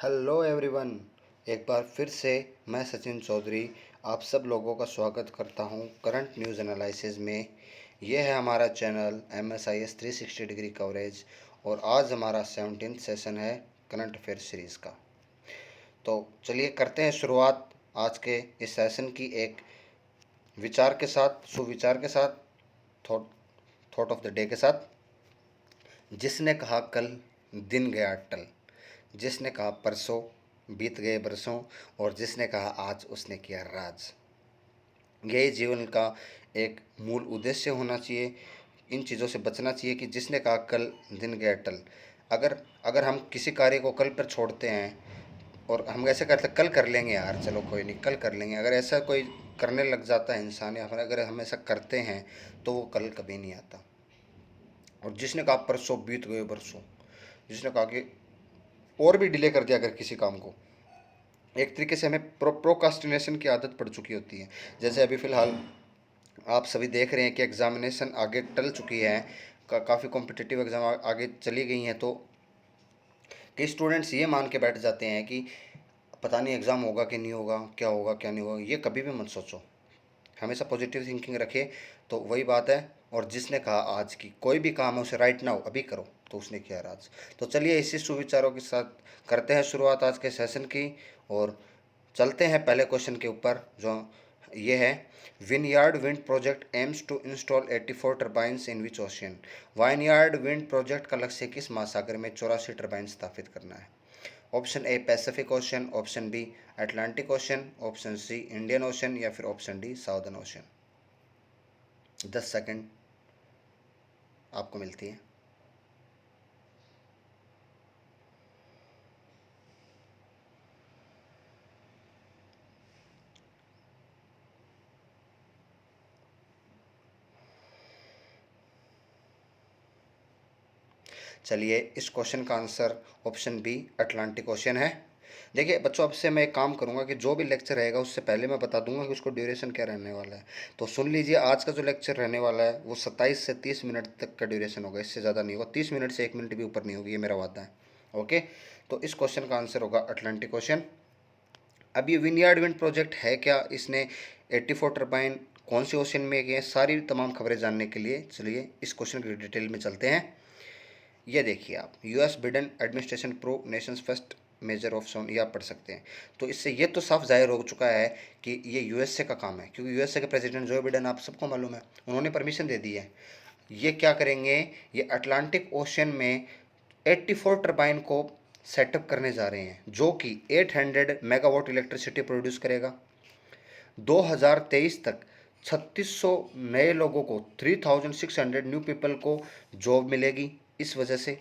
Hello everyone. एक बार फिर से मैं सचिन चौधरी आप सब लोगों का स्वागत करता हूं करंट न्यूज़ एनालिसिस में। यह है हमारा चैनल MSIS 360 डिग्री कवरेज और आज हमारा 17th सेशन है करंट अफेयर सीरीज़ का। तो चलिए करते हैं शुरुआत आज के इस सेशन की एक विचार के साथ, सुविचार के साथ, thought thought of the day के साथ। जिसने कहा कल दिन गया अटल, जिसने कहा परसों बीत गए बरसों, और जिसने कहा आज उसने किया राज। यही जीवन का एक मूल उद्देश्य होना चाहिए। इन चीज़ों से बचना चाहिए कि जिसने कहा कल दिन गया अटल। अगर अगर हम किसी कार्य को कल पर छोड़ते हैं और हम ऐसे करते कल कर लेंगे यार, चलो कोई नहीं कल कर लेंगे, अगर ऐसा कोई करने लग जाता है इंसान, या फिर अगर हम ऐसा करते हैं तो वो कल कभी नहीं आता। और जिसने कहा परसों बीत गए बरसों, जिसने कहा कि और भी डिले कर दिया अगर किसी काम को, एक तरीके से हमें प्रोकास्टिनेशन की आदत पड़ चुकी होती है। जैसे अभी फ़िलहाल आप सभी देख रहे हैं कि एग्ज़ामिनेशन आगे टल चुकी है, काफ़ी कॉम्पिटिटिव एग्ज़ाम आगे चली गई हैं। तो कई स्टूडेंट्स ये मान के बैठ जाते हैं कि पता नहीं एग्ज़ाम होगा कि नहीं होगा, क्या होगा क्या नहीं होगा। ये कभी भी मत सोचो, हमेशा पॉजिटिव थिंकिंग रखे। तो वही बात है। और जिसने कहा आज की कोई भी काम है उसे राइट नाउ अभी करो, तो उसने किया राज। तो चलिए इसी सुविचारों के साथ करते हैं शुरुआत आज के सेशन की और चलते हैं पहले क्वेश्चन के ऊपर, जो ये है Vineyard Wind project aims to install 84 turbines in which ocean. Vineyard Wind project का लक्ष्य किस महासागर में 84 टर्बाइन स्थापित करना है। Option A Pacific Ocean, option B Atlantic Ocean, option C Indian Ocean, या फिर option D Southern Ocean. 10 second आपको मिलती है। चलिए इस क्वेश्चन का answer option B Atlantic Ocean है। देखिए बच्चों, अब से मैं एक काम करूंगा कि जो भी लेक्चर रहेगा उससे पहले मैं बता दूंगा कि उसको ड्यूरेशन क्या रहने वाला है। तो सुन लीजिए, आज का जो लेक्चर रहने वाला है वो 27 से 30 मिनट तक का ड्यूरेशन होगा, इससे ज़्यादा नहीं होगा। 30 मिनट से 1 मिनट भी ऊपर नहीं होगी, ये मेरा वादा है। ओके, तो इस क्वेश्चन का आंसर होगा अटलांटिक ओशन। अब ये विनयार्ड विंड प्रोजेक्ट है क्या, इसने 84 टर्बाइन कौन से ओशन में किए, सारी तमाम खबरें जानने के लिए चलिए इस क्वेश्चन की डिटेल में चलते हैं। ये देखिए आप, US Biden administration pro Nations first measure of sound, ये आप पढ़ सकते हैं। तो इससे ये तो साफ जाहिर हो चुका है कि ये यूएसए का काम है, क्योंकि यूएसए के प्रेसिडेंट जो बिडेन आप सबको मालूम है, उन्होंने परमिशन दे दी है। ये क्या करेंगे, ये अटलांटिक ओशन में 84 टर्बाइन को सेटअप करने जा रहे हैं, जो कि 800 मेगावाट इलेक्ट्रिसिटी प्रोड्यूस करेगा। 2023 तक 3600 नए लोगों को, 3600 न्यू पीपल को जॉब मिलेगी इस वजह से।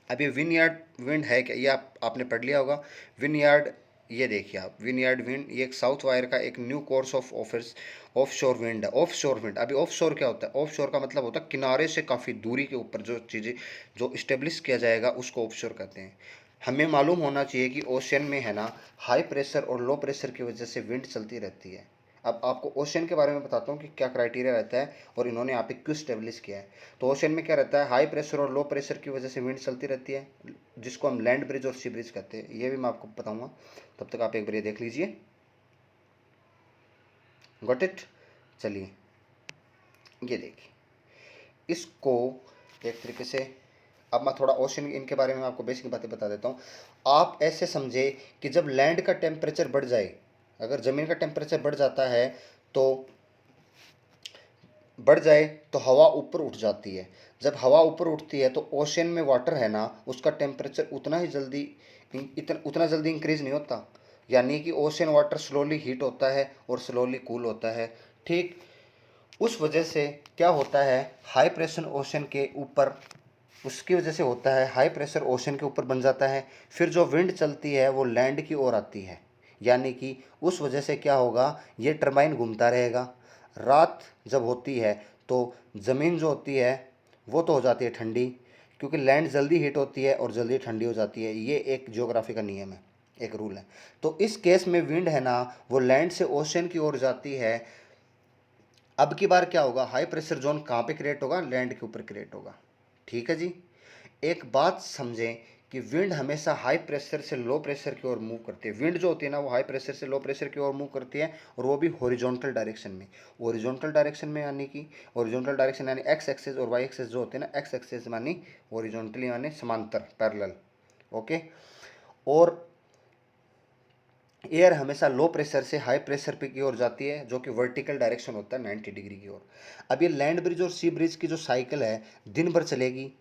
अब ये विनयार्ड विंड है क्या, ये आपने पढ़ लिया होगा। विनयार्ड, ये देखिए आप, विनयार्ड विंड ये एक साउथ वायर का एक new course of office of शोर विंड है। ऑफ शोर विंड, अभी ऑफ शोर क्या होता है, ऑफ शोर का मतलब होता है किनारे से काफ़ी दूरी के ऊपर जो चीज़ें जो इस्टेब्लिश किया जाएगा उसको ऑफ शोर कहते हैं। हमें मालूम होना चाहिए कि ओशन में है ना, हाई प्रेशर और लो प्रेशर की वजह से विंड चलती रहती है। अब आपको ओशन के बारे में बताता हूँ कि क्या क्राइटेरिया रहता है और इन्होंने यहाँ पे क्यों स्टेब्लिश किया है। तो ओशन में क्या रहता है, हाई प्रेशर और लो प्रेशर की वजह से विंड चलती रहती है, जिसको हम लैंड ब्रिज और सी ब्रिज कहते हैं। ये भी मैं आपको बताऊंगा, तब तक आप एक बार ये देख लीजिए। Got it. चलिए ये देखिए इसको एक तरीके से, अब मैं थोड़ा ओशन इनके बारे में आपको बेसिक बातें बता देता हूँ। आप ऐसे समझे कि जब लैंड का टेम्परेचर बढ़ जाए, अगर ज़मीन का टेम्परेचर बढ़ जाता है तो बढ़ जाए तो हवा ऊपर उठ जाती है। जब हवा ऊपर उठती है तो ओशन में वाटर है ना, उसका टेम्परेचर उतना ही जल्दी उतना जल्दी इंक्रीज नहीं होता। यानी कि ओशन वाटर स्लोली हीट होता है और स्लोली कूल होता है। ठीक उस वजह से क्या होता है, हाई प्रेशर ओशन के ऊपर, उसकी वजह से होता है हाई प्रेशर ओशन के ऊपर बन जाता है। फिर जो विंड चलती है वो लैंड की ओर आती है, यानी कि उस वजह से क्या होगा, ये टरबाइन घूमता रहेगा। रात जब होती है तो ज़मीन जो होती है वो तो हो जाती है ठंडी, क्योंकि लैंड जल्दी हीट होती है और जल्दी ठंडी हो जाती है। ये एक ज्योग्राफी का नियम है, एक रूल है। तो इस केस में विंड है ना, वो लैंड से ओशन की ओर जाती है। अब की बार क्या होगा, हाई प्रेशर जोन कहाँ पे क्रिएट होगा, लैंड के ऊपर क्रिएट होगा। ठीक है जी। एक बात समझें कि विंड हमेशा हाई प्रेशर से लो प्रेशर की ओर मूव करती है। विंड जो होती है ना वो हाई प्रेशर से लो प्रेशर की ओर मूव करती है, और वो भी हॉरिजॉन्टल डायरेक्शन में। हॉरिजॉन्टल डायरेक्शन में यानी कि हॉरिजॉन्टल डायरेक्शन यानी एक्स एक्सिस और वाई एक्सिस जो होते हैं ना, एक्स एक्सिस मानी हॉरिजॉन्टली यानी समांतर, पैरेलल। ओके। और एयर हमेशा लो प्रेशर से हाई प्रेशर पे की ओर जाती है, जो कि वर्टिकल डायरेक्शन होता है 90 डिग्री की ओर। अब ये लैंड ब्रिज और सी ब्रिज की जो साइकिल है दिन भर चलेगी,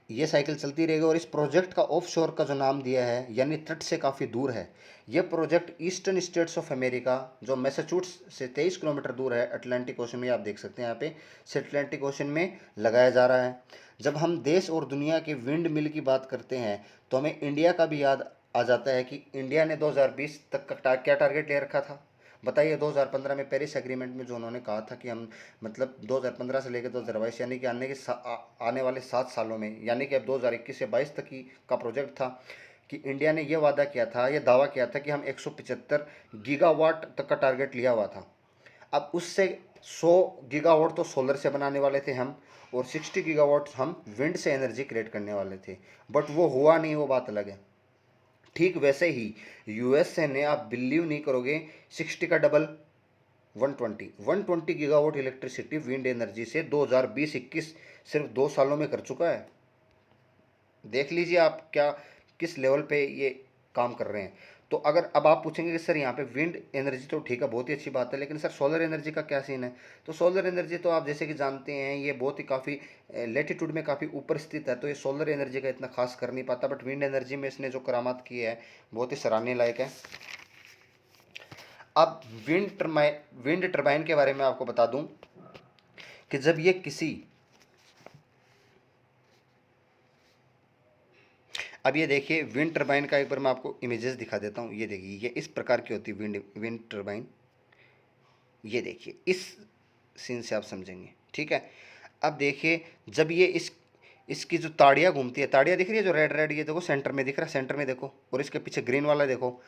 ये साइकिल चलती रहेगी। और इस प्रोजेक्ट का ऑफ शोर का जो नाम दिया है यानी तट से काफ़ी दूर है, ये project eastern states of America जो मैसाचुसेट्स से 23 किलोमीटर दूर है, अटलांटिक ओशन में, आप देख सकते हैं यहाँ पे, से अटलांटिक ओशन में लगाया जा रहा है। जब हम देश और दुनिया के विंड मिल की बात करते हैं तो हमें इंडिया का भी याद आ जाता है कि इंडिया ने 2020 तक का क्या टारगेट ले रखा था। बताइए, 2015 में पेरिस एग्रीमेंट में जो उन्होंने कहा था कि हम मतलब 2015 से लेकर 2022 यानी कि आने वाले 7 सालों में, यानी कि अब 2021 से 22 तक की का प्रोजेक्ट था, कि इंडिया ने ये वादा किया था, ये दावा किया था कि हम 175 गीगावाट तक का टारगेट लिया हुआ था। अब उससे 100 गीगावाट तो सोलर से बनाने वाले थे हम, और 60 गीगावाट हम विंड से एनर्जी क्रिएट करने वाले थे, बट वो हुआ नहीं, वो बात अलग है। ठीक वैसे ही यूएसए ने, आप बिलीव नहीं करोगे, 60 का double 120 gigawatt electricity wind energy से 2020-21 सिर्फ 2 सालों में कर चुका है। देख लीजिए आप क्या किस लेवल पे ये काम कर रहे हैं। तो अगर अब आप पूछेंगे कि सर यहाँ पे विंड एनर्जी तो ठीक है, बहुत ही अच्छी बात है, लेकिन सर सोलर एनर्जी का क्या सीन है। तो सोलर एनर्जी तो आप जैसे कि जानते हैं ये बहुत ही काफ़ी लेटीट्यूड में काफ़ी ऊपर स्थित है, तो ये सोलर एनर्जी का इतना खास कर नहीं पाता, बट विंड एनर्जी में इसने जो करामात की है बहुत ही सराहनीय लायक है। अब विंड टर्बाइन के बारे में आपको बता दूं कि जब ये किसी, अब ये देखिए विंड टर्बाइन का एक बार मैं आपको इमेजेस दिखा देता हूँ। ये देखिए, ये इस प्रकार की होती है विंड टर्बाइन। ये देखिए, इस सीन से आप समझेंगे, ठीक है। अब देखिए, जब ये इसकी जो ताड़ियाँ घूमती है, ताड़ियाँ दिख रही है जो रेड रेड, ये देखो सेंटर में दिख रहा है, सेंटर में देखो, और इसके पीछे ग्रीन वाला देखो।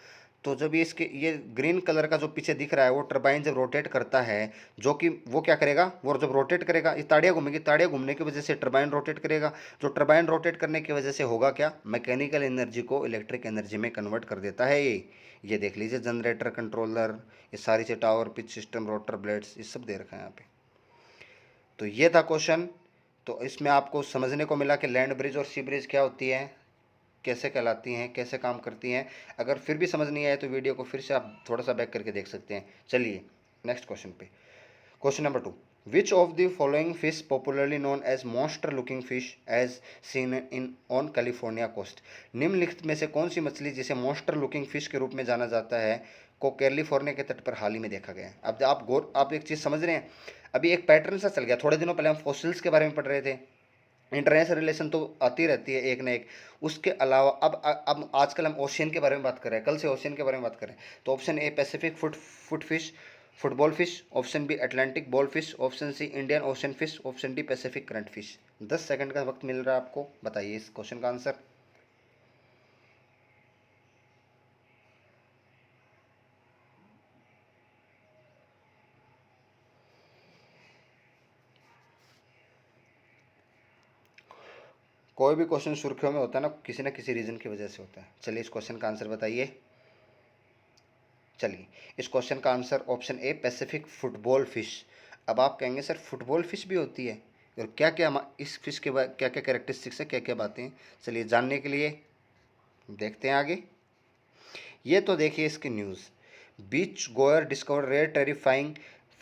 तो जब ये ग्रीन कलर का जो पीछे दिख रहा है, वो टरबाइन जब रोटेट करता है, जो कि वो क्या करेगा, वो जब रोटेट करेगा ये ताड़ियाँ घूमेगी, ताड़ियाँ घूमने की वजह से टरबाइन रोटेट करेगा। जो टरबाइन रोटेट करने की वजह से होगा क्या, मैकेनिकल एनर्जी को इलेक्ट्रिक एनर्जी में कन्वर्ट कर देता है ये देख लीजिए, जनरेटर, कंट्रोलर, ये सारी से tower, pitch system, rotor blades, ये सब दे रखा है यहाँ पे। तो ये था क्वेश्चन। तो इसमें आपको समझने को मिला कि लैंड ब्रिज और सी ब्रिज क्या होती है, कैसे कहलाती हैं, कैसे काम करती हैं। अगर फिर भी समझ नहीं आए तो वीडियो को फिर से आप थोड़ा सा बैक करके देख सकते हैं। चलिए नेक्स्ट क्वेश्चन पे। Question number 2, which of the following fish popularly known as monster looking fish as seen in on California coast. निम्नलिखित में से कौन सी मछली जिसे मॉन्स्टर लुकिंग फिश के रूप में जाना जाता है को कैलिफोर्निया के तट पर हाल ही में देखा गया है। अब आप एक चीज़ समझ रहे हैं, अभी एक पैटर्न सा चल गया। थोड़े दिनों पहले हम फॉसिल्स के बारे में पढ़ रहे थे, इंटरनेशनल रिलेशन तो आती रहती है एक ना एक। उसके अलावा अब आजकल हम ओशियन के बारे में बात कर रहे हैं, कल से ओशियन के बारे में बात करें। तो option A Pacific foot fish, football fish, option B Atlantic ball fish, option C Indian Ocean fish, option D Pacific current fish. 10 second का वक्त मिल रहा है आपको, बताइए इस क्वेश्चन का आंसर। कोई भी क्वेश्चन सुर्खियों में होता है ना किसी रीजन की वजह से होता है। चलिए इस क्वेश्चन का आंसर बताइए। चलिए इस क्वेश्चन का answer option A Pacific football fish. अब आप कहेंगे सर फुटबॉल फिश भी होती है, और क्या क्या इस फिश के क्या क्या कैरेक्टरिस्टिक्स है, क्या क्या बातें हैं, चलिए जानने के लिए देखते हैं आगे। ये तो देखिए इसकी news, beach goer discover rare terrifying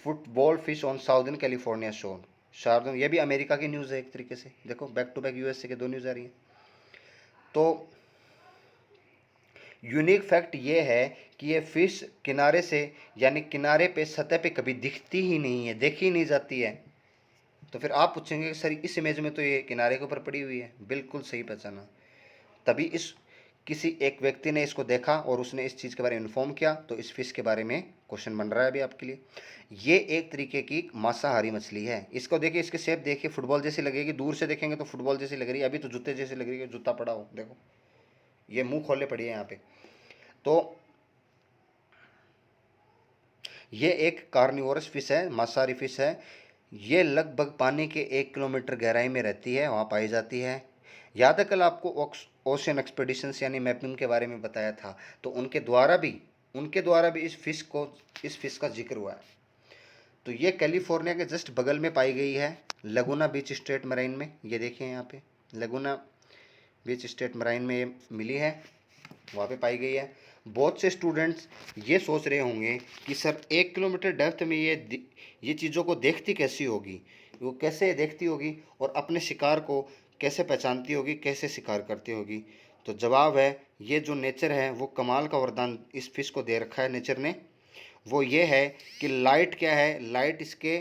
football fish on southern California shore. शार्दन, ये भी अमेरिका की न्यूज़ है एक तरीके से, देखो बैक टू बैक यूएसए के दो न्यूज़ आ रही है। तो यूनिक फैक्ट ये है कि ये फिश किनारे से यानी किनारे पे सतह पे कभी दिखती ही नहीं है, देखी नहीं जाती है। तो फिर आप पूछेंगे कि सर इस इमेज में तो ये किनारे के ऊपर पड़ी हुई है, बिल्कुल सही पहचाना। तभी इस किसी एक व्यक्ति ने इसको देखा और उसने इस चीज़ के बारे में इन्फॉर्म किया, तो इस फिश के बारे में क्वेश्चन बन रहा है अभी आपके लिए। ये एक तरीके की मांसाहारी मछली है। इसको देखिए, इसके शेप देखिए, फुटबॉल जैसी लगेगी, दूर से देखेंगे तो फुटबॉल जैसी लग रही है, अभी तो जूते जैसी लग रही है, जूता पड़ा हो देखो, ये मुंह खोले पड़ी है यहाँ पे। तो ये एक कार्निवोरस फिश है, मांसाहारी फिश है। ये लगभग पानी के 1 किलोमीटर गहराई में रहती है, वहाँ पाई जाती है। याद है कल आपको ओशियन एक्सपेडिशंस यानी मैपिंग के बारे में बताया था, तो उनके द्वारा भी इस फिश का जिक्र हुआ है। तो ये कैलिफोर्निया के जस्ट बगल में पाई गई है, लगुना बीच स्टेट मराइन में। ये देखिए यहाँ पे लगुना बीच स्टेट मराइन में ये मिली है, वहाँ पे पाई गई है। बहुत से स्टूडेंट्स ये सोच रहे होंगे कि सर 1 किलोमीटर डेप्थ में ये चीज़ों को देखती कैसी होगी, वो कैसे देखती होगी और अपने शिकार को कैसे पहचानती होगी, कैसे शिकार करती होगी। तो जवाब है, ये जो नेचर है वो कमाल का वरदान इस फिश को दे रखा है नेचर ने। वो ये है कि लाइट क्या है, लाइट इसके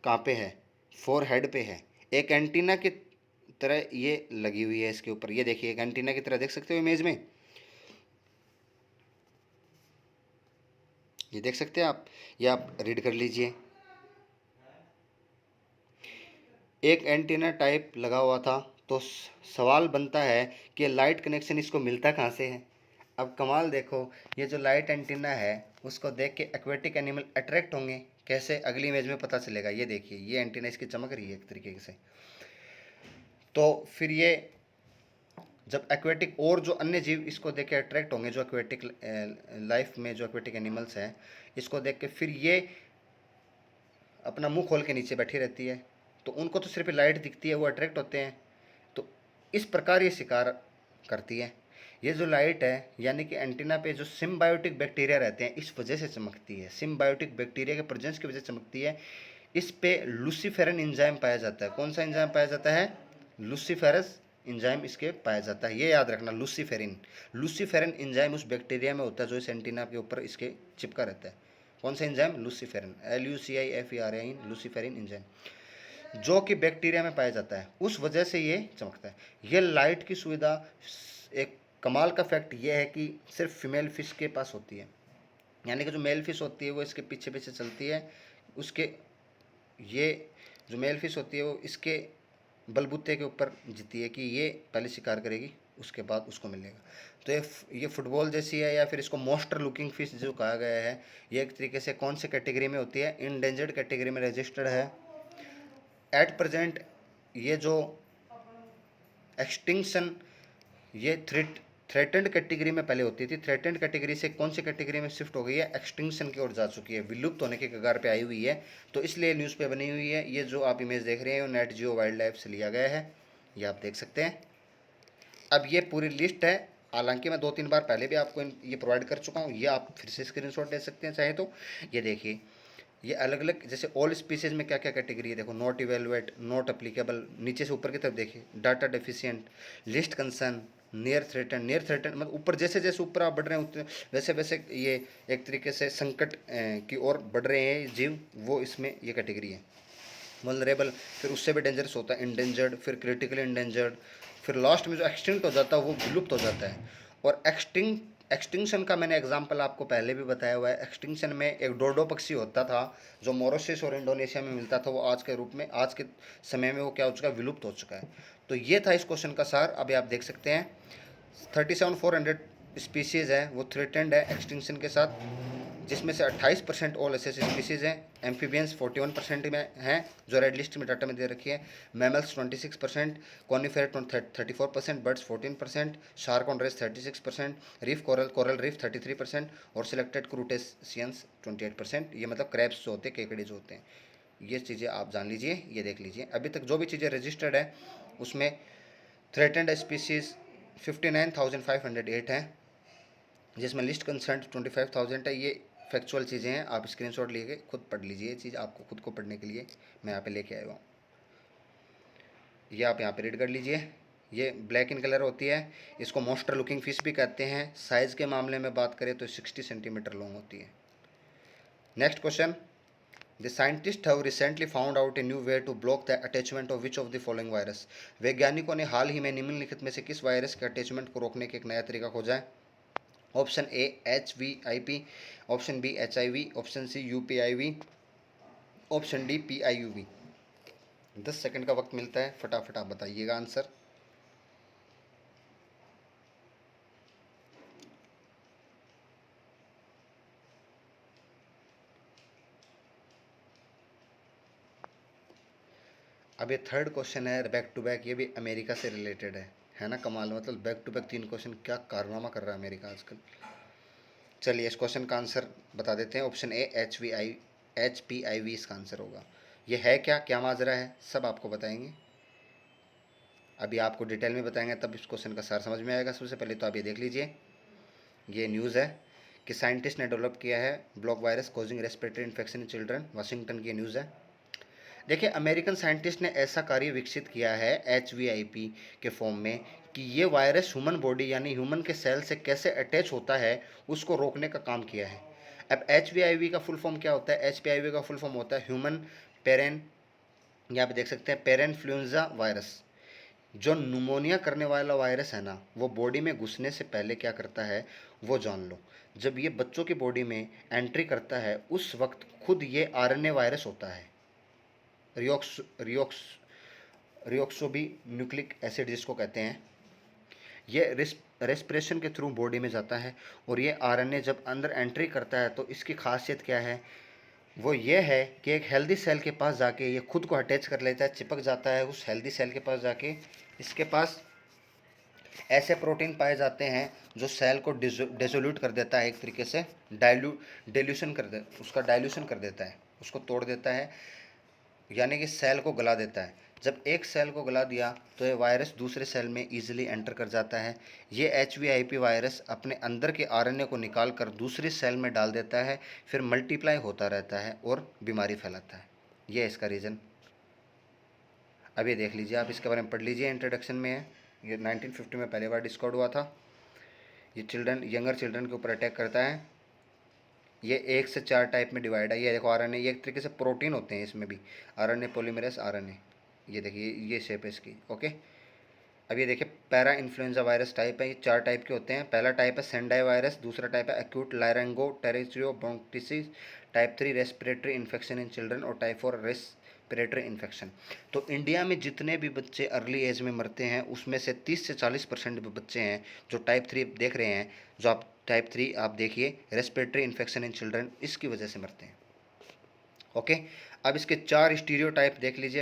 कहाँ पे है, फोर हेड पे है, एक एंटीना की तरह ये लगी हुई है इसके ऊपर। ये देखिए एक एंटीना की तरह, देख सकते हो इमेज में, ये देख सकते हैं आप, ये आप रीड कर लीजिए। एक एंटीना टाइप लगा हुआ था, तो सवाल बनता है कि लाइट कनेक्शन इसको मिलता कहाँ से है। अब कमाल देखो, ये जो लाइट एंटीना है उसको देख के एक्वेटिक एनिमल अट्रैक्ट होंगे, कैसे अगली इमेज में पता चलेगा। ये देखिए ये एंटीना इसकी चमक रही है एक तरीके से। तो फिर ये जब एक्वेटिक और जो अन्य जीव इसको देख के अट्रैक्ट होंगे, जो एक्वेटिक लाइफ में जो एक्वेटिक एनिमल्स हैं, इसको देख के फिर ये अपना मुंह खोल के नीचे बैठी रहती है, तो उनको तो सिर्फ लाइट दिखती है, वो अट्रैक्ट होते हैं। तो इस प्रकार ये शिकार करती है। ये जो लाइट है यानी कि एंटीना पे जो सिम्बायोटिक बैक्टीरिया रहते हैं, इस वजह से चमकती है, सिम्बायोटिक बैक्टीरिया के प्रेजेंस की वजह से चमकती है। इस पे लूसीफेरन एंजाइम पाया जाता है। कौन सा एंजाइम पाया जाता है? लूसीफेरस एंजाइम इसके पाया जाता है, ये याद रखना। लूसीफेरन एंजाइम उस बैक्टीरिया में होता है जो इस एंटीना के ऊपर इसके चिपका रहता है। कौन सा एंजाइम? लूसीफेरन, LUCIFERIN, लूसीफेरिन एंजाइम, जो कि बैक्टीरिया में पाया जाता है, उस वजह से ये चमकता है। ये लाइट की सुविधा, एक कमाल का फैक्ट ये है कि सिर्फ फीमेल फिश के पास होती है, यानी कि जो मेल फिश होती है वो इसके पीछे पीछे चलती है, उसके ये जो मेल फिश होती है वो इसके बलबूते के ऊपर जीती है कि ये पहले शिकार करेगी, उसके बाद उसको मिलेगा। तो ये फुटबॉल जैसी है, या फिर इसको मोस्टर लुकिंग फिश जो कहा गया है, ये एक तरीके से कौन से कैटेगरी में होती है? इंडेंजर्ड कैटेगरी में रजिस्टर्ड है एट प्रेजेंट। ये जो एक्सटिंक्शन, ये थ्रेटेंड कैटेगरी में पहले होती थी, थ्रेटेंड कैटेगरी से कौन सी कैटेगरी में शिफ्ट हो गई है? एक्सटिंक्शन की ओर जा चुकी है, विलुप्त होने के कगार पे आई हुई है। तो इसलिए न्यूज़ पे बनी हुई है। ये जो आप इमेज देख रहे हैं वो नेट जियो वाइल्ड लाइफ से लिया गया है, ये आप देख सकते हैं। अब ये पूरी लिस्ट है, हालांकि मैं 2-3 बार पहले भी आपको ये प्रोवाइड कर चुका हूँ, ये आप फिर से स्क्रीनशॉट ले सकते हैं चाहे तो। ये देखिए ये अलग अलग, जैसे ऑल स्पीसीज में क्या क्या कैटेगरी है देखो, नॉट इवेलुएट, नॉट अप्लीकेबल, नीचे से ऊपर की तरफ देखिए, data deficient, list concern, near threaten, मतलब ऊपर जैसे जैसे ऊपर आप बढ़ रहे हैं वैसे वैसे ये एक तरीके से संकट की ओर बढ़ रहे हैं जीव, वो इसमें ये कैटेगरी है। वल्नरेबल, फिर उससे भी डेंजरस होता है इंडेंजर्ड, फिर क्रिटिकली इंडेंजर्ड, फिर लास्ट में जो एक्सटिंक्ट हो जाता है वो विलुप्त हो जाता है। और एक्सटिंक्शन का मैंने एग्जांपल आपको पहले भी बताया हुआ है। एक्सटिंक्शन में एक डोडो पक्षी होता था जो मॉरिशस और इंडोनेशिया में मिलता था, वो आज के रूप में, आज के समय में वो क्या हो चुका है? विलुप्त हो चुका है। तो ये था इस क्वेश्चन का सार। अभी आप देख सकते हैं 37,400 स्पीसीज़ है वो थ्रेटेंड है एक्सटिंक्शन के साथ, जिसमें से 28% ऑल एसेस स्पीसीज़ हैं। एम्फीबियंस 41% में हैं जो रेड लिस्ट में डाटा में दे रखी है। Mammals 26%, conifer 34%, birds 14%, shark and rays 36%, reef coral reef 33% और सिलेक्टेड क्रूटेशियंस 28%। ये मतलब क्रैब्स जो होते हैं, केकड़े जो होते हैं, ये चीज़ें आप जान लीजिए, ये देख लीजिए। अभी तक जो भी चीज़ें रजिस्टर्ड है उसमें थ्रेटेंड स्पीसीज़ 59,508 हैं, जिसमें लिस्ट कंसर्न 25,000 है। ये फैक्चुअल चीज़ें हैं, आप स्क्रीनशॉट लेके खुद पढ़ लीजिए। ये चीज़ आपको खुद को पढ़ने के लिए मैं यहाँ पे लेके आया हूँ, ये आप यहाँ पे रीड कर लीजिए। ये ब्लैक इन कलर होती है, इसको मोस्टर लुकिंग फिश भी कहते हैं। साइज़ के मामले में बात करें तो 60 सेंटीमीटर लॉन्ग होती है। Next question, the scientist have recently found out a new way to block the attachment of which of the following virus. वैज्ञानिकों ने हाल ही में निम्नलिखित में से किस वायरस के अटैचमेंट को रोकने के एक नया तरीका खोजा है? Option A HVIP, option B HIV, option C UPIV, option D PIUV। 10 second का वक्त मिलता है, फटाफट आप बताइएगा आंसर। अब ये थर्ड क्वेश्चन है बैक टू बैक, ये भी अमेरिका से रिलेटेड है। है ना कमाल, मतलब बैक टू बैक 3 क्वेश्चन, क्या कारनामा कर रहा है अमेरिका आजकल। चलिए इस क्वेश्चन का आंसर बता देते हैं। ऑप्शन ए HPIV इसका आंसर होगा। ये है क्या, क्या माजरा है, सब आपको बताएंगे। अभी आपको डिटेल में बताएंगे, तब इस क्वेश्चन का सार समझ में आएगा। सबसे पहले तो आप ये देख लीजिए, ये न्यूज़ है कि साइंटिस्ट ने डेवलप किया है block virus causing respiratory infection in children, Washington की न्यूज़ है। देखिए अमेरिकन साइंटिस्ट ने ऐसा कार्य विकसित किया है HVIP के फॉर्म में कि ये वायरस ह्यूमन बॉडी यानी ह्यूमन के सेल से कैसे अटैच होता है उसको रोकने का काम किया है। अब HVIV का फुल फॉर्म क्या होता है? HPIV का फुल फॉर्म होता है ह्यूमन पेरेन, यहाँ पे देख सकते हैं पेरेन्फ्लुएंजा वायरस। जो न्यूमोनिया करने वाला वायरस है ना, वो बॉडी में घुसने से पहले क्या करता है वो जान लो। जब ये बच्चों की बॉडी में एंट्री करता है उस वक्त खुद ये RNA वायरस होता है, रियोक्स रियोक्स रियोक्सोबी न्यूक्लिक एसिड जिसको कहते हैं। ये रेस्पिरेशन के थ्रू बॉडी में जाता है और ये RNA जब अंदर एंट्री करता है तो इसकी खासियत क्या है, वो ये है कि एक हेल्दी सेल के पास जाके ये खुद को अटैच कर लेता है, चिपक जाता है उस हेल्दी सेल के पास जाके। इसके पास ऐसे प्रोटीन पाए जाते हैं जो सेल को डिसोल्यूट कर देता है, एक तरीके से डाइल्यूशन कर दे, उसका डाइल्यूशन कर देता है, उसको तोड़ देता है, यानी कि सेल को गला देता है। जब एक सेल को गला दिया तो ये वायरस दूसरे सेल में ईजिली एंटर कर जाता है। ये HVIP वायरस अपने अंदर के RNA को निकाल कर दूसरी सेल में डाल देता है, फिर मल्टीप्लाई होता रहता है और बीमारी फैलाता है। ये इसका रीज़न। अब ये देख लीजिए, आप इसके बारे में पढ़ लीजिए, इंट्रोडक्शन में है। ये 1950 में पहली बार डिस्कवर हुआ था। ये यंगर चिल्ड्रन के ऊपर अटैक करता है। ये 1 से 4 टाइप में डिवाइड है। ये देखो RNA, ये एक तरीके से प्रोटीन होते हैं इसमें भी, RNA पॉलीमरेज RNA। ये देखिए ये शेप है इसकी। ओके, अब ये देखिए पैरा इन्फ्लुएंजा वायरस टाइप है। ये 4 टाइप के होते हैं। पहला टाइप है सेंडाई वायरस, दूसरा टाइप है acute laryngotracheobronchitis, type 3 respiratory infection in children और टाइप 4 रेस्पिरेटरी इन्फेक्शन। तो इंडिया में जितने भी बच्चे अर्ली एज में मरते हैं उसमें से 30 से 40% बच्चे हैं जो टाइप 3 देख रहे हैं, जो आप टाइप 3 आप देखिए रेस्पिरेटरी इन्फेक्शन इन चिल्ड्रन, इसकी वजह से मरते हैं। ओके, अब इसके 4 स्टीरियोटाइप देख लीजिए।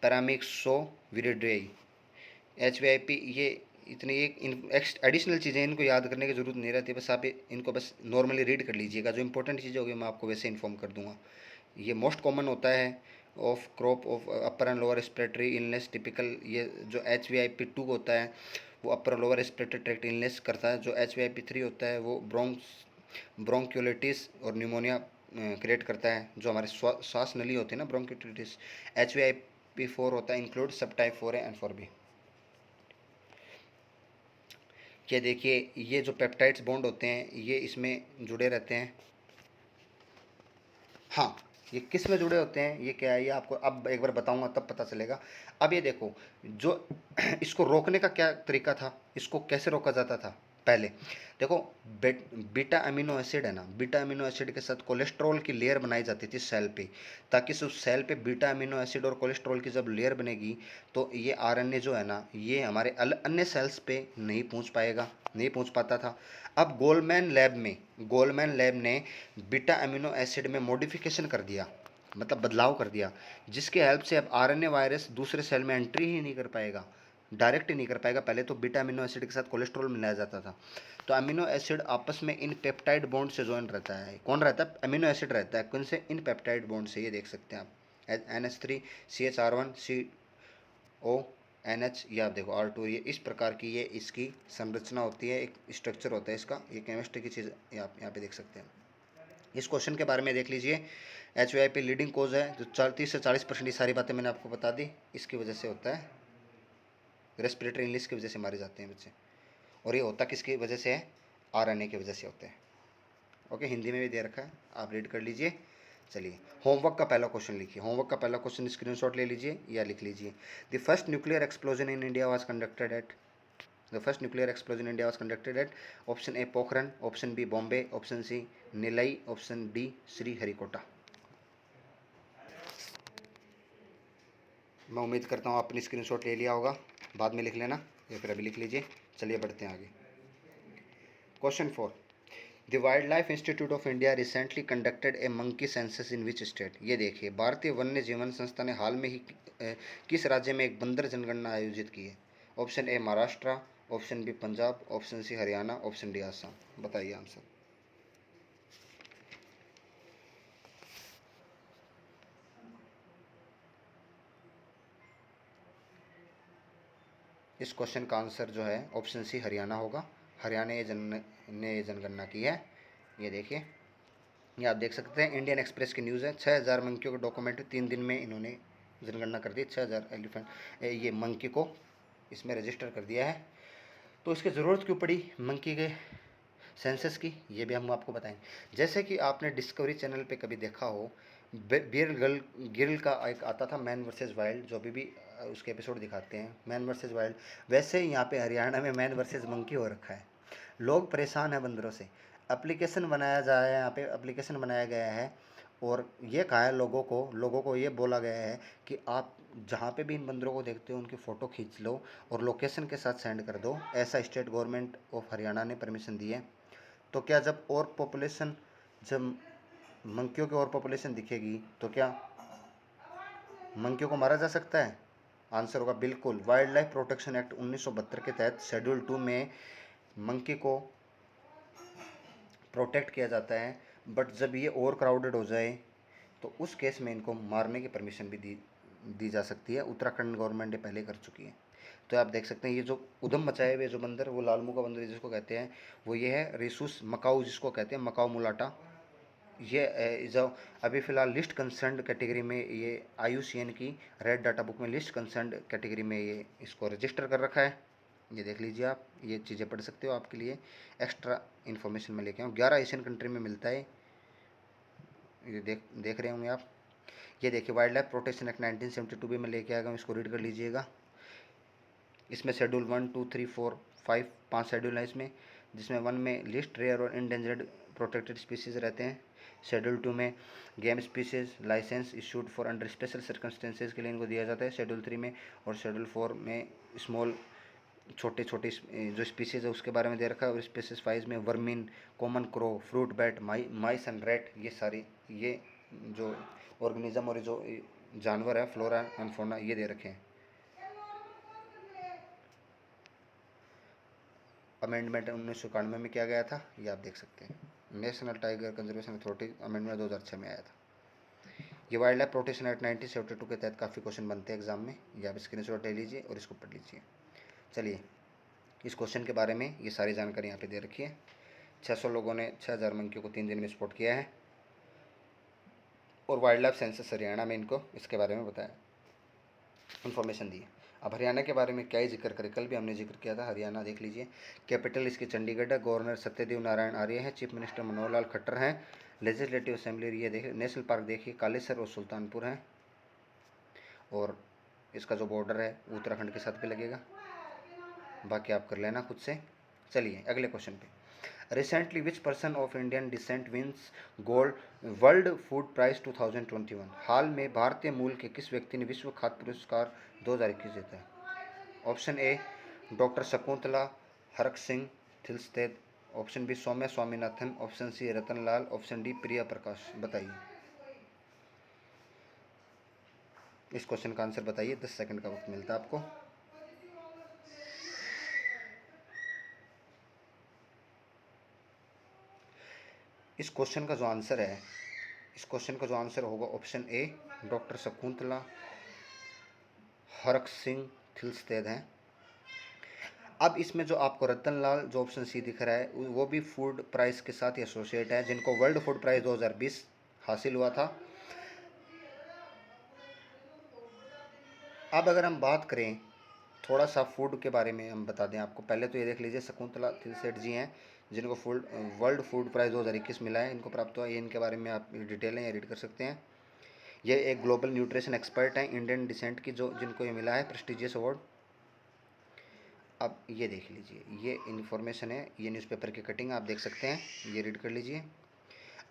पैरामिक्सोविरिडेई, HVIP, ये इतनी एक एडिशनल चीज़ें इनको याद करने की ज़रूरत नहीं रहती, बस आप इनको बस नॉर्मली रीड कर लीजिएगा। जो इंपॉर्टेंट चीज़ें होगी मैं आपको वैसे इन्फॉर्म कर दूंगा। ये मोस्ट कॉमन होता है of crop of upper and lower respiratory illness typical. ये जो HVIP2 होता है वो upper lower respiratory tract illness करता है। जो HVIP3 होता है वो ब्रोंक्यूलिटिस और न्यूमोनिया क्रिएट करता है, जो हमारे श्वास नली होती है ना, ब्रोंक्यूलिटिस। HVIP4 होता है इंक्लूड सब टाइप 4A एंड 4B। क्या देखिए ये जो पेप्टाइड्स बॉन्ड होते हैं ये इसमें जुड़े रहते हैं। हाँ, ये किस में जुड़े होते हैं, ये क्या है, ये आपको अब एक बार बताऊंगा तब पता चलेगा। अब ये देखो, जो इसको रोकने का क्या तरीका था, इसको कैसे रोका जाता था पहले। देखो बीटा अमीनो एसिड है ना, बीटा अमीनो एसिड के साथ कोलेस्ट्रॉल की लेयर बनाई जाती थी सेल पे, ताकि उस सेल पे बीटा अमीनो एसिड और कोलेस्ट्रॉल की जब लेयर बनेगी तो ये RNA जो है ना ये हमारे अन्य सेल्स पे नहीं पहुंच पाएगा, नहीं पहुंच पाता था। अब गोलमैन लैब ने बीटा अमीनो एसिड में मॉडिफिकेशन कर दिया, मतलब बदलाव कर दिया, जिसके हेल्प से अब RNA वायरस दूसरे सेल में एंट्री ही नहीं कर पाएगा, डायरेक्ट ही नहीं कर पाएगा। पहले तो बीटा अमीनो एसिड के साथ कोलेस्ट्रॉल मिलाया जाता था, तो अमीनो एसिड आपस में इन पेप्टाइड बॉन्ड से ज्वाइन रहता है। कौन रहता है? अमीनो एसिड रहता है। कौन से? इन पेप्टाइड बॉन्ड से। ये देख सकते हैं आप NH3 CHR1 CO NH, ये आप देखो R2, ये इस प्रकार की ये इसकी संरचना होती है, एक स्ट्रक्चर होता है इसका। ये केमिस्ट्री की चीज़ आप यहाँ पे देख सकते हैं। इस क्वेश्चन के बारे में देख लीजिए। HVIP लीडिंग कोज है, जो 30 से 40% ये सारी बातें मैंने आपको बता दी, इसकी वजह से होता है, रेस्पिरेटरी इलनेस की वजह से मारे जाते हैं बच्चे। और ये होता किसकी वजह से है? RNA की वजह से होते हैं। ओके, हिंदी में भी दे रखा है, आप रीड कर लीजिए। चलिए होमवर्क का पहला क्वेश्चन लिखिए। होमवर्क का पहला क्वेश्चन स्क्रीनशॉट ले लीजिए या लिख लीजिए। The first nuclear explosion in India was conducted at, the first nuclear explosion in India was conducted at, option A Pokhran, option B Bombay, option C Nellai, option D Sriharikota. मैं उम्मीद करता हूँ आपने स्क्रीनशॉट ले लिया होगा, बाद में लिख लेना या फिर अभी लिख लीजिए। चलिए बढ़ते हैं आगे। Question 4, the wild life institute of India recently conducted A monkey census in which state. ये देखिए, भारतीय वन्य जीवन संस्था ने हाल में ही किस राज्य में एक बंदर जनगणना आयोजित की है? Option A Maharashtra, option B Punjab, option C Haryana, option D Assam. बताइए आंसर। इस क्वेश्चन का आंसर जो है ऑप्शन सी हरियाणा होगा। हरियाणा ने ये जनगणना की है। ये देखिए, ये आप देख सकते हैं, इंडियन एक्सप्रेस की न्यूज़ है। 6,000 मंकियों के डॉक्यूमेंट 3 दिन में इन्होंने जनगणना कर दी। 6,000 एलिफेंट ये मंकी को इसमें रजिस्टर कर दिया है। तो इसकी ज़रूरत क्यों पड़ी मंकी के सेंसस की, ये भी हम आपको बताएंगे। जैसे कि आपने डिस्कवरी चैनल पे कभी देखा हो, बियर गिल का एक आता था मैन वर्सेस वाइल्ड, जो अभी भी उसके एपिसोड दिखाते हैं, मैन वर्सेस वाइल्ड। वैसे ही यहाँ पे हरियाणा में मैन वर्सेस मंकी हो रखा है। लोग परेशान हैं बंदरों से। एप्लीकेशन बनाया जाए, यहाँ पे एप्लीकेशन बनाया गया है और ये कहा है लोगों को ये बोला गया है कि आप जहाँ पे भी इन बंदरों को देखते हो उनकी फ़ोटो खींच लो और लोकेशन के साथ सेंड कर दो। ऐसा स्टेट गवर्नमेंट ऑफ हरियाणा ने परमिशन दी है। तो क्या जब मंकियों की और पॉपुलेशन दिखेगी तो क्या मंकियों को मारा जा सकता है? आंसर होगा बिल्कुल। वाइल्ड लाइफ प्रोटेक्शन एक्ट 1972 के तहत शेड्यूल 2 में मंकी को प्रोटेक्ट किया जाता है। बट जब ये और क्राउडेड हो जाए तो उस केस में इनको मारने की परमिशन भी दी जा सकती है। उत्तराखंड गवर्नमेंट ने पहले कर चुकी है। तो आप देख सकते हैं ये जो उधम मचाए हुए जो बंदर, वो लाल मुंह का बंदर जिसको कहते हैं, वो ये है रिसूस मकाऊ, जिसको कहते हैं मकाऊ मुलाटा। ये जो अभी फ़िलहाल लिस्ट कंसर्न कैटेगरी में ये IUCN की रेड डाटा बुक में लिस्ट कंसर्न कैटेगरी में ये इसको रजिस्टर कर रखा है। ये देख लीजिए आप, ये चीज़ें पढ़ सकते हो, आपके लिए एक्स्ट्रा इन्फॉर्मेशन में लेके आऊँ। 11 एशियन कंट्री में मिलता है। ये देख रहे होंगे आप। ये देखिए, वाइल्ड लाइफ प्रोटेक्शन एक्ट 1972 भी मैं लेके आ गया हूँ, इसको रीड कर लीजिएगा। इसमें शेड्यूल 1, 2, 3, 4, 5 5 शेड्यूल हैं इसमें, जिसमें 1 में लिस्ट रेयर और इंडेंजर्ड प्रोटेक्टेड स्पीसीज रहते हैं। शेड्यूल 2 में game species licence issued for under special circumstances के लिए इनको दिया जाता है शेड्यूल 3 में। और शेड्यूल 4 में स्मॉल छोटे छोटे जो स्पीसीज है उसके बारे में दे रखा है। और स्पीसीज 5 में vermin, common crow, fruit bat, mice and rat, ये सारी ये जो ऑर्गेनिज्म और जो जानवर है फ्लोरा एंड फौना, ये दे रखे हैं। अमेंडमेंट 1991 में किया गया था, ये आप देख सकते हैं। National tiger conservation authority amendment 2006 में आया था। ये वाइल्ड लाइफ प्रोटेक्शन एक्ट 1972 के तहत काफ़ी क्वेश्चन बनते हैं एग्जाम में, ये आप स्क्रीनशॉट ले लीजिए और इसको पढ़ लीजिए। चलिए, इस क्वेश्चन के बारे में ये सारी जानकारी यहाँ पे दे रखी है। 600 लोगों ने 6,000 मंकियों को 3 दिन में स्पॉट किया है और वाइल्ड लाइफ सेंसस हरियाणा में इनको इसके बारे में बताया, इन्फॉर्मेशन दी है। अब हरियाणा के बारे में क्या ही जिक्र करें, कल भी हमने जिक्र किया था। हरियाणा देख लीजिए, कैपिटल इसकी चंडीगढ़ है, गवर्नर सत्यदेव नारायण आर्य है, चीफ मिनिस्टर मनोहर लाल खट्टर हैं, लेजिस्लेटिव असेंबली ये देखिए, नेशनल पार्क देखिए कालेसर और सुल्तानपुर हैं, और इसका जो बॉर्डर है वो उत्तराखंड के साथ भी लगेगा। बाकी आप कर लेना खुद से। चलिए अगले क्वेश्चन पे। Recently which person of Indian descent wins gold world food prize 2021? हाल में भारतीय मूल के किस व्यक्ति ने विश्व खाद्य पुरस्कार 2021 जीता है? Option A doctor Shakuntala Harak Singh Thilsted, option B Soumya Swaminathan, option C Ratan Lal, option D Priya Prakash. बताइए इस क्वेश्चन का आंसर बताइए। 10 सेकंड का वक्त मिलता है आपको। इस क्वेश्चन का जो आंसर है, इस क्वेश्चन का जो आंसर होगा option A doctor Shakuntala Harak Singh Thilsted हैं। अब इसमें जो आपको रतन लाल जो ऑप्शन सी दिख रहा है वो भी फूड प्राइस के साथ ही एसोसिएट है, जिनको वर्ल्ड फूड प्राइज 2020 हासिल हुआ था। अब अगर हम बात करें थोड़ा सा फूड के बारे में, हम बता दें आपको। पहले तो ये देख लीजिए, शकुंतला थिल्स्टेड जी हैं जिनको वर्ल्ड फूड प्राइज 2021 मिला है, इनको प्राप्त हुआ। ये इनके बारे में आप डिटेल है, ये रीड कर सकते हैं। ये एक ग्लोबल न्यूट्रिशन एक्सपर्ट हैं इंडियन डिसेंट की, जो जिनको ये मिला है प्रेस्टिजियस अवार्ड। अब ये देख लीजिए, ये इन्फॉर्मेशन है, ये न्यूज़पेपर की कटिंग आप देख सकते हैं, ये रीड कर लीजिए।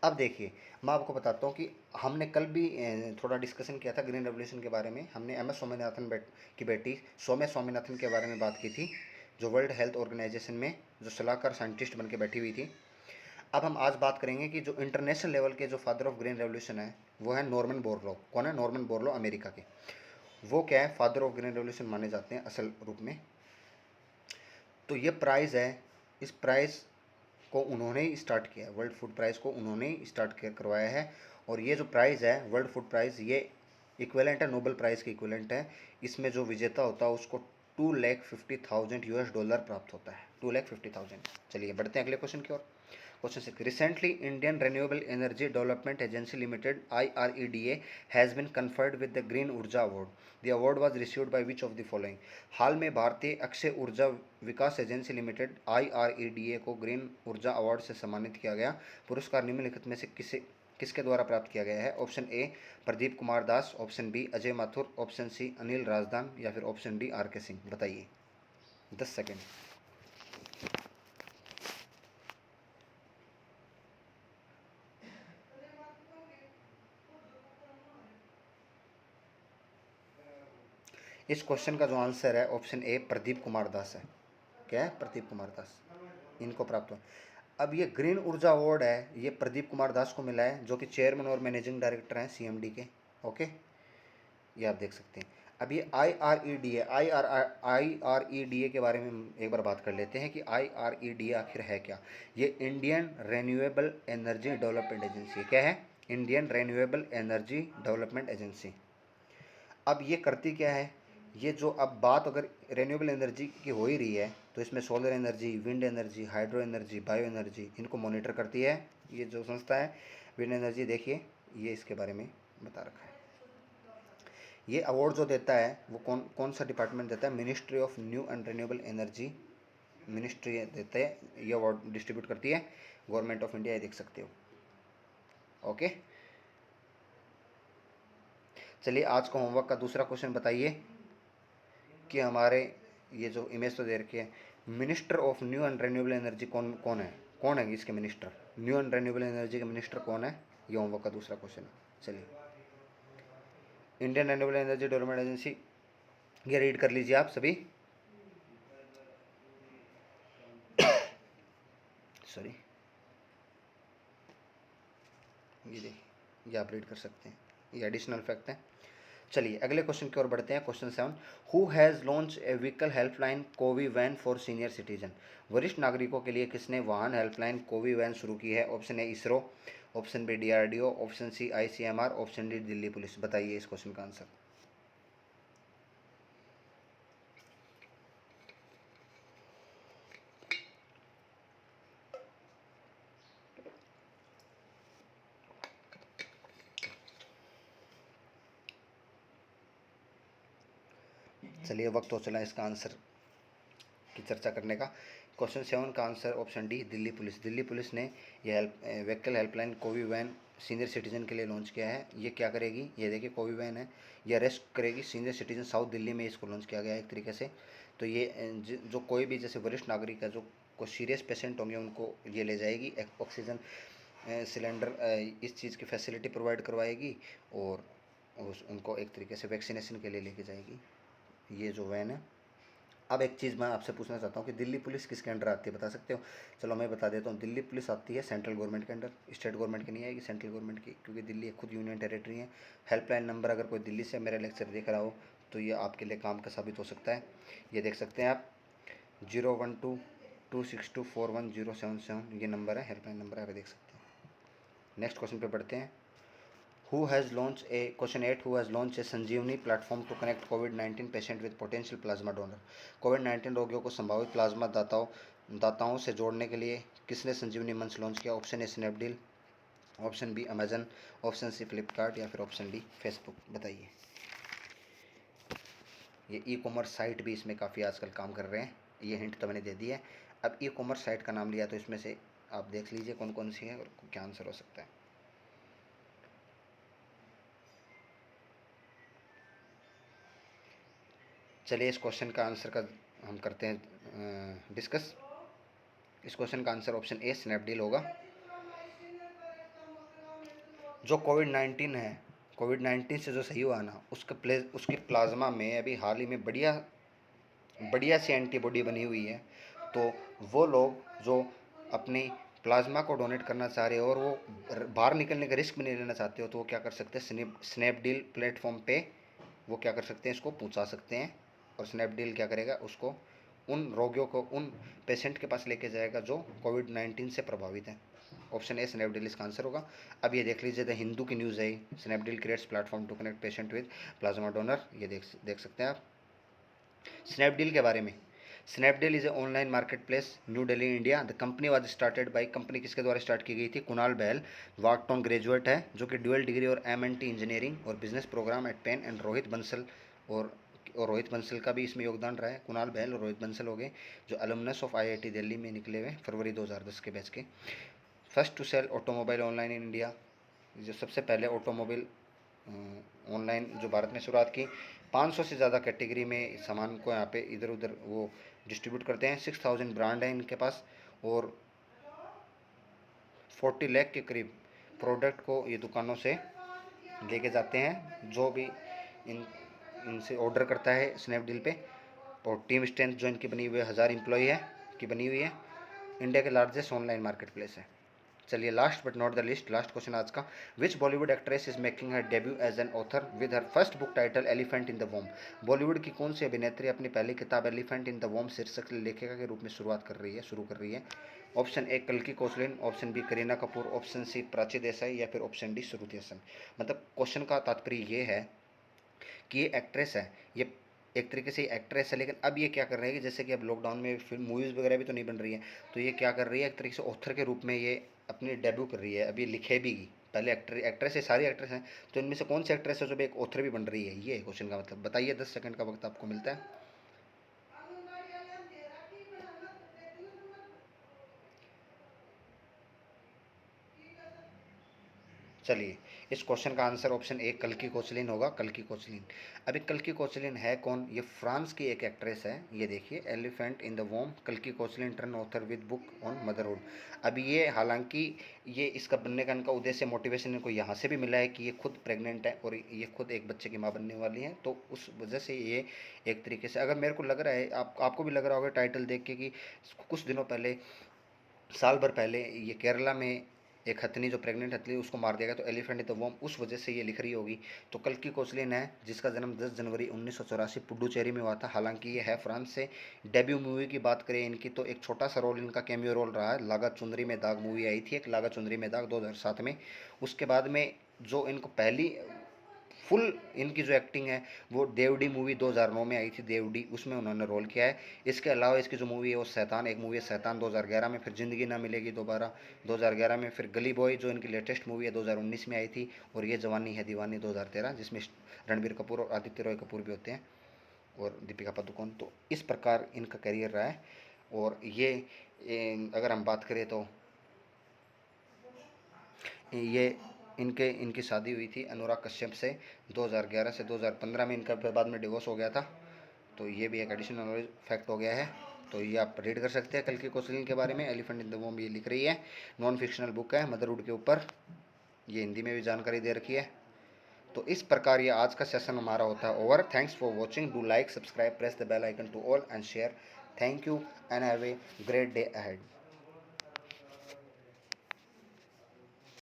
अब देखिए, मैं आपको बताता हूँ कि हमने कल भी थोड़ा डिस्कशन किया था ग्रीन रेवोल्यूशन के बारे में। हमने MS स्वामीनाथन की बेटी सौम्या स्वामीनाथन के बारे में बात की थी, जो वर्ल्ड हेल्थ ऑर्गेनाइजेशन में जो सलाहकार साइंटिस्ट बन के बैठी हुई थी। अब हम आज बात करेंगे कि जो इंटरनेशनल लेवल के जो फादर ऑफ ग्रीन रेवोल्यूशन है वो है नॉर्मन बोरलॉ। कौन है? नॉर्मन बोरलॉ, अमेरिका के। वो क्या है, फादर ऑफ ग्रीन रेवोल्यूशन माने जाते हैं असल रूप में। तो ये प्राइज़ है, इस प्राइज़ को उन्होंने ही स्टार्ट किया है, वर्ल्ड फूड प्राइज़ को उन्होंने ही स्टार्ट करवाया है। और ये जो प्राइज़ है वर्ल्ड फूड प्राइज़, ये इक्विवेलेंट है नोबेल प्राइज़ के इक्विवेलेंट है। इसमें जो विजेता होता है उसको $250,000 प्राप्त होता है, 250,000। चलिए बढ़ते हैं अगले क्वेश्चन की ओर। Question 6, recently Indian renewable energy development agency limited IREDA has been conferred with the green Urja award. The award was received by which of the following. हाल में भारतीय अक्षय ऊर्जा विकास एजेंसी लिमिटेड IREDA को ग्रीन ऊर्जा अवार्ड से सम्मानित किया गया। पुरस्कार निम्नलिखित में से किसके द्वारा प्राप्त किया गया है। Option A Pradeep Kumar Das, option B Ajay Mathur, option C Anil Rajdan या फिर ऑप्शन डी RK सिंह। बताइए, 10 सेकेंड। इस क्वेश्चन का जो आंसर है ऑप्शन ए प्रदीप कुमार दास है। क्या है? प्रदीप कुमार दास, इनको प्राप्त हुआ। अब ये ग्रीन ऊर्जा अवार्ड है, ये प्रदीप कुमार दास को मिला है, जो कि चेयरमैन और मैनेजिंग डायरेक्टर हैं CMD के। ओके, ये आप देख सकते हैं। अब ये IREDA के बारे में हम एक बार बात कर लेते हैं कि IREDA आखिर है क्या। ये Indian renewable energy development agency. क्या है? Indian renewable energy development agency. अब ये करती क्या है, ये जो अब बात अगर रिन्यूएबल एनर्जी की हो ही रही है, तो इसमें solar energy, wind energy, hydro energy, bio energy, इनको मॉनिटर करती है ये जो संस्था है। विंड एनर्जी देखिए, ये इसके बारे में बता रखा है। ये अवार्ड जो देता है वो कौन कौन सा डिपार्टमेंट देता है? Ministry of new and renewable energy ministry देते हैं, ये अवार्ड डिस्ट्रीब्यूट करती है गवर्नमेंट ऑफ इंडिया। ये देख सकते हो। ओके, चलिए आज का होमवर्क का दूसरा क्वेश्चन बताइए कि हमारे ये जो इमेज तो दे रखी है, minister of new and renewable energy कौन कौन है? कौन है इसके minister? New and renewable energy के मिनिस्टर कौन है? ये होमवर्क का दूसरा क्वेश्चन है। चलिए, Indian renewable energy development agency, ये रीड कर लीजिए आप सभी। सॉरी, ये देखिए, ये आप रीड कर सकते हैं, ये एडिशनल फैक्ट है। चलिए अगले क्वेश्चन की ओर बढ़ते हैं। Question 7, who has launch a vehicle helpline Covi van for senior citizen. वरिष्ठ नागरिकों के लिए किसने वाहन हेल्पलाइन कोवी वैन शुरू की है? Option A ISRO, option B DRDO, option C ICMR, option D Delhi police. बताइए इस क्वेश्चन का आंसर। चलिए वक्त हो चला इसका आंसर की चर्चा करने का। क्वेश्चन 7 का answer option D Delhi police. Delhi police ने यह vehicle helpline Covi van senior citizen के लिए लॉन्च किया है। ये क्या करेगी? ये देखिए कोवी वैन है, ये अरेस्ट करेगी सीनियर सिटीजन। साउथ दिल्ली में इसको लॉन्च किया गया है एक तरीके से। तो ये जो कोई भी जैसे वरिष्ठ नागरिक है, जो कोई सीरियस पेशेंट होंगे, उनको ये ले जाएगी, ऑक्सीजन सिलेंडर इस चीज़ की फैसिलिटी प्रोवाइड करवाएगी और उनको एक तरीके से वैक्सीनेशन के लिए लेके जाएगी ये जो वैन है। अब एक चीज़ मैं आपसे पूछना चाहता हूँ कि दिल्ली पुलिस किसके अंडर आती है, बता सकते हो? चलो मैं बता देता हूँ, दिल्ली पुलिस आती है सेंट्रल गवर्नमेंट के अंडर, स्टेट गवर्नमेंट की नहीं आएगी, सेंट्रल गवर्नमेंट की, क्योंकि दिल्ली खुद यूनियन टेरिटरी है। हेल्पलाइन नंबर अगर कोई दिल्ली से मेरा लेक्चर देख रहा हो तो ये आपके लिए काम का साबित हो सकता है। ये देख सकते हैं आप, 012-262-41077, ये नंबर है, हेल्पलाइन नंबर है, आप देख सकते हैं। नेक्स्ट क्वेश्चन पे बढ़ते हैं। Who has launched a Question 8, who has launched a Sanjeevani platform to connect COVID-19 patient with potential plasma donor। COVID-19 रोगियों को संभावित प्लाज्मा दाताओं से जोड़ने के लिए किसने संजीवनी मंच लॉन्च किया? Option A Snapdeal, option B Amazon, option C Flipkart या फिर ऑप्शन डी फेसबुक। बताइए। ये ई-कॉमर्स साइट भी इसमें काफ़ी आजकल काम कर रहे हैं, ये हिंट तो मैंने दे दी है। अब ई-कॉमर्स साइट का नाम लिया तो इसमें से आप देख लीजिए कौन कौन सी है और क्या आंसर हो सकता है। चलिए इस क्वेश्चन का आंसर का हम करते हैं डिस्कस। इस क्वेश्चन का आंसर ऑप्शन ए स्नैपडील होगा। जो कोविड-19 है, कोविड-19 से जो सही हुआ ना, उसके प्लाज्मा में अभी हाल ही में बढ़िया बढ़िया सी एंटीबॉडी बनी हुई है। तो वो लोग जो अपनी प्लाज्मा को डोनेट करना चाह रहे हो और वो बाहर निकलने का रिस्क भी नहीं लेना चाहते हो, तो वो क्या कर सकते हैं, स्नैपडील प्लेटफॉर्म पे वो क्या कर सकते हैं, इसको पहुंचा सकते हैं। और स्नैपडील क्या करेगा, उसको उन रोगियों को, उन पेशेंट के पास लेके जाएगा जो कोविड-19 से प्रभावित हैं। ऑप्शन ए स्नैपडील इसका आंसर होगा। अब ये देख लीजिए, द हिंदू की न्यूज़ है, Snapdeal creates platform to connect patient with plasma donor. ये देख सकते हैं आप स्नैपडील के बारे में। Snapdeal is a online marketplace, New Delhi, India. The company was started by, company किसके द्वारा स्टार्ट की गई थी? कुणाल बहल, वाकटॉन ग्रेजुएट है, जो कि ड्यूअल डिग्री और एमएनटी इंजीनियरिंग और business programme at Penn, and Rohit Bansal और रोहित बंसल का भी इसमें योगदान रहा है। कुणाल बहल और रोहित बंसल हो गए जो अलुमनस ऑफ आईआईटी दिल्ली में निकले हुए फरवरी 2010 के बैच के। First to sell automobile online in India, जो सबसे पहले ऑटोमोबाइल ऑनलाइन जो भारत में शुरुआत की। 500 से ज़्यादा कैटेगरी में सामान को यहाँ पे इधर उधर वो डिस्ट्रीब्यूट करते हैं। 6000 ब्रांड हैं इनके पास और 40 लाख के करीब प्रोडक्ट को ये दुकानों से लेके जाते हैं, जो भी इनसे ऑर्डर करता है स्नैपडील पे। और टीम स्ट्रेंथ जो इनकी बनी हुई है 1000 एम्प्लॉई है की बनी हुई है। इंडिया के लार्जेस्ट ऑनलाइन मार्केट प्लेस है। चलिए last but not the list, last question आज का। विच Bollywood actress is making her debut as an author with her first book title elephant in the womb? Bollywood की कौन सी अभिनेत्री अपनी पहली किताब एलिफेंट इन द वॉम शीर्षक लेखिका के रूप में शुरू कर रही है? ऑप्शन ए कल्की Koechlin, option B Kareena Kapoor, option C Prachi Desai, या फिर ऑप्शन डी श्रुति हसन। मतलब क्वेश्चन का तात्पर्य ये है कि ये एक्ट्रेस है, ये एक तरीके से एक्ट्रेस है, लेकिन अब ये क्या कर रहे हैं कि जैसे कि अब लॉकडाउन में फिल्म मूवीज़ वगैरह भी तो नहीं बन रही है, तो ये क्या कर रही है, एक तरीके से ऑथर के रूप में ये अपनी डेब्यू कर रही है। अब ये लिखे भी पहले एक्ट्रेस है, सारी एक्ट्रेस हैं, तो इनमें से कौन सी एक्ट्रेस है जो एक ऑथर भी बन रही है? ये क्वेश्चन का मतलब बताइए। 10 सेकंड का वक्त आपको मिलता है। चलिए, इस क्वेश्चन का आंसर ऑप्शन ए कल्की कोचलिन होगा। कल्की कोचलिन। अभी कल्की कोचलिन है कौन? ये फ्रांस की एक एक्ट्रेस है। ये देखिए, एलिफेंट इन द वॉम, कल्की Koechlin turn author with book on motherhood. अभी ये हालांकि ये इसका बनने का इनका उद्देश्य, मोटिवेशन इनको यहाँ से भी मिला है कि ये खुद प्रेग्नेंट है और ये खुद एक बच्चे की माँ बनने वाली हैं, तो उस वजह से ये एक तरीके से, अगर मेरे को लग रहा है, आपको भी लग रहा होगा टाइटल देख के कि कुछ दिनों पहले, साल भर पहले, ये केरला में एक हथनी जो प्रेग्नेंट हथनी उसको मार दिया गया, तो एलिफेंट इन द वॉम, उस वजह से ये लिख रही होगी। तो कल्की कोचलिन है जिसका जन्म 10 जनवरी 1984 पुडुचेरी में हुआ था। हालांकि ये है फ्रांस से। डेब्यू मूवी की बात करें इनकी, तो एक छोटा सा रोल इनका कैमियो रोल रहा है। लागा चुंदरी में दाग मूवी आई थी, एक लागा चुंदरी में दाग 2007 में। उसके बाद में जो इनको पहली फुल इनकी जो एक्टिंग है वो देवडी मूवी 2009 में आई थी, देवडी, उसमें उन्होंने रोल किया है। इसके अलावा इसकी जो मूवी है वो शैतान, एक मूवी है शैतान 2011 में, फिर ज़िंदगी ना मिलेगी दोबारा 2011 में, फिर गली बॉय जो इनकी लेटेस्ट मूवी है 2019 में आई थी, और ये जवानी है दीवानी 2013, जिसमें रणबीर कपूर और आदित्य रॉय कपूर भी होते हैं और दीपिका पादुकोण। तो इस प्रकार इनका करियर रहा है। और ये अगर हम बात करें तो ये इनकी शादी हुई थी अनुराग कश्यप से 2011 से 2015 में। इनका फिर बाद में डिवोर्स हो गया था। तो ये भी एक एडिशनल नॉलेज फैक्ट हो गया है। तो ये आप रीड कर सकते हैं कल्की कोचलिन के बारे में। एलिफेंट इन द वॉम ये लिख रही है, नॉन फिक्शनल बुक है मदरहुड के ऊपर। ये हिंदी में भी जानकारी दे रखी है। तो इस प्रकार ये आज का सेशन हमारा होता है over. Thanks for watching, do like, subscribe, press the bell icon to all and share. Thank you and have a great day ahead.